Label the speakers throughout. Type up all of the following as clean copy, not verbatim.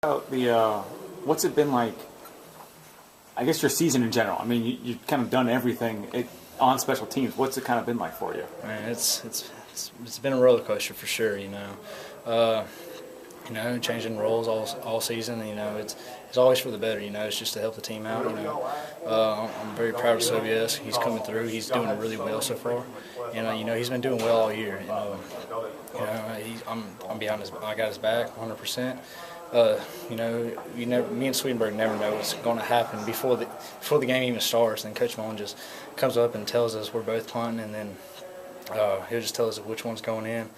Speaker 1: About what's it been like? I guess your season in general. I mean, you've kind of done everything on special teams. What's it kind of been like for you?
Speaker 2: Man, it's been a roller coaster for sure. Changing roles all season. It's always for the better. It's just to help the team out. I'm very proud of Sobies. He's coming through. He's doing really well so far, and he's been doing well all year. I'm behind his. I got his back 100%. Me and Swedenberg never know what's going to happen before the game even starts. And Coach Mullen just comes up and tells us we're both punting, and then he'll just tell us which one's going in.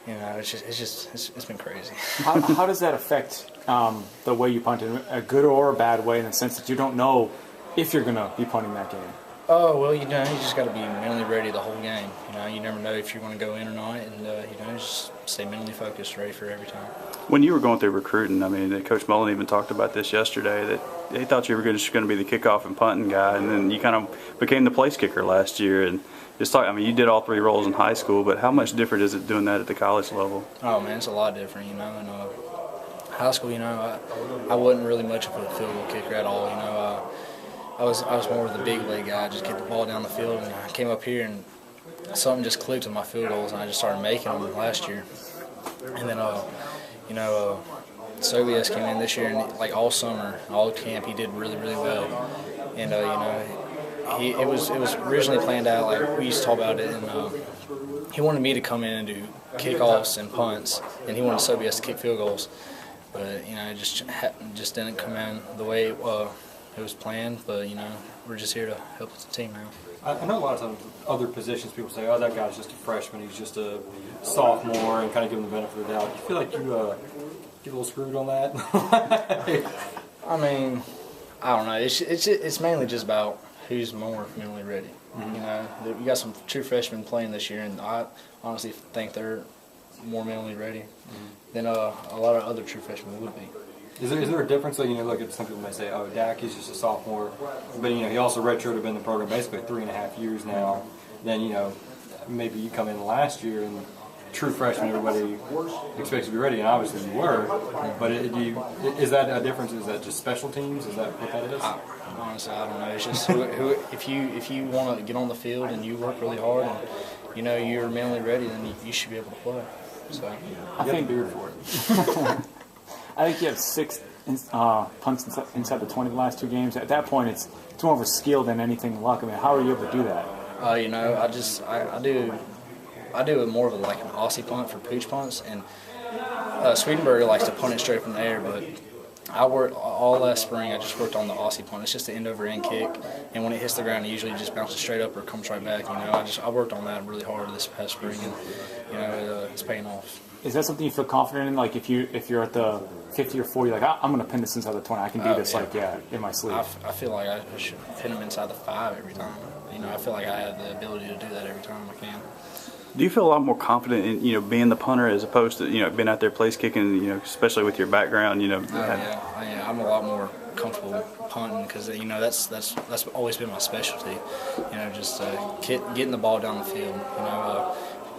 Speaker 2: It's been crazy.
Speaker 1: How does that affect the way you punt in a good or a bad way, in the sense that you don't know if you're going to be punting that game?
Speaker 2: Oh, well, you just got to be mentally ready the whole game. You never know if you're going to go in or not, and just stay mentally focused, ready for every time.
Speaker 3: When you were going through recruiting, I mean, Coach Mullen even talked about this yesterday, that he thought you were just going to be the kickoff and punting guy, and then you kind of became the place kicker last year. And you did all three roles in high school, but how much different is it doing that at the college level?
Speaker 2: Oh, man, it's a lot different, In high school, I wasn't really much of a field goal kicker at all, I was more of the big leg guy, just get the ball down the field, and I came up here and something just clicked with my field goals, and I just started making them last year. And then, Sobies came in this year, and like all summer, all camp, he did really, really well. And it was originally planned out, like we used to talk about it, and he wanted me to come in and do kickoffs and punts, and he wanted Sobies to kick field goals. But it just didn't come in the way it was planned. But we're just here to help the team now.
Speaker 4: I know a lot of times other positions people say, oh, that guy's just a freshman, he's just a sophomore, and kind of give him the benefit of the doubt. Do you feel like you get a little screwed on that?
Speaker 2: I mean, I don't know. It's mainly just about who's more mentally ready. Mm-hmm. You got some true freshmen playing this year, and I honestly think they're more mentally ready than a lot of other true freshmen would be.
Speaker 4: Is there a difference? Look at some people may say, "Oh, Dak, he's just a sophomore," but he also redshirted, been in the program basically 3.5 years now. Then maybe you come in last year and true freshman, everybody expects you to be ready, and obviously you were. But is that a difference? Is that just special teams? Is that what that is?
Speaker 2: Honestly, I don't know. It's just if you want to get on the field and you work really hard and you're mentally ready, then you should be able to play. So
Speaker 1: I think
Speaker 4: beard for it.
Speaker 1: I think you have 6 punts inside the 20 the last 2 games. At that point, it's more of a skill than anything luck. I mean, how are you able to do that?
Speaker 2: I do it more of like an Aussie punt for pooch punts, and Swedenberg likes to punt it straight from the air, but I worked all last spring. I just worked on the Aussie punt. It's just the end over end kick, and when it hits the ground, it usually just bounces straight up or comes right back. I worked on that really hard this past spring, and it's paying off.
Speaker 1: Is that something you feel confident in? Like if you're at the 50 or 40, like I'm going to pin this inside the 20. I can do this in my sleep.
Speaker 2: I feel like I should pin them inside the 5 every time. I feel like I have the ability to do that every time I can.
Speaker 3: Do you feel a lot more confident in being the punter as opposed to being out there place kicking? Especially with your background.
Speaker 2: Yeah, I'm a lot more comfortable punting because that's always been my specialty. Just getting the ball down the field.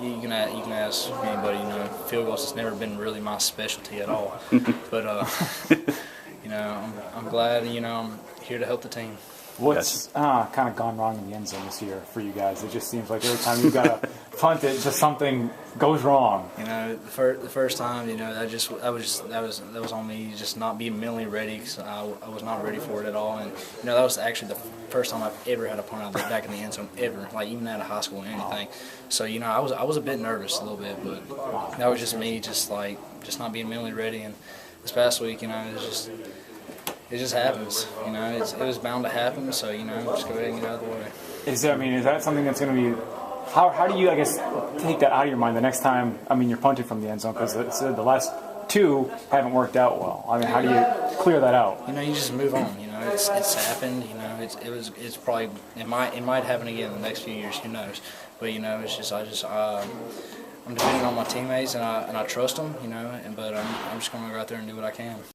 Speaker 2: You can ask anybody. Field goals has never been really my specialty at all. But I'm glad. I'm here to help the team.
Speaker 1: What's kind of gone wrong in the end zone this year for you guys? It just seems like every time you've got to punt it, just something goes wrong.
Speaker 2: The first time, that was on me, just not being mentally ready, because I was not ready for it at all. And that was actually the first time I've ever had a punt out back in the end zone ever, like even out of high school or anything. So I was a bit nervous a little bit, but that was just me, just not being mentally ready. And this past week, it just happens, it was bound to happen, so, just go ahead and get out of the way.
Speaker 1: Is that something that's going to be, how do you, I guess, take that out of your mind the next time, you're punted from the end zone, because the last 2 haven't worked out well. How do you clear that out?
Speaker 2: You just move on, it's happened, it's probably, it might happen again in the next few years, who knows, but, it's just, I'm depending on my teammates, and I trust them, but I'm just going to go out there and do what I can.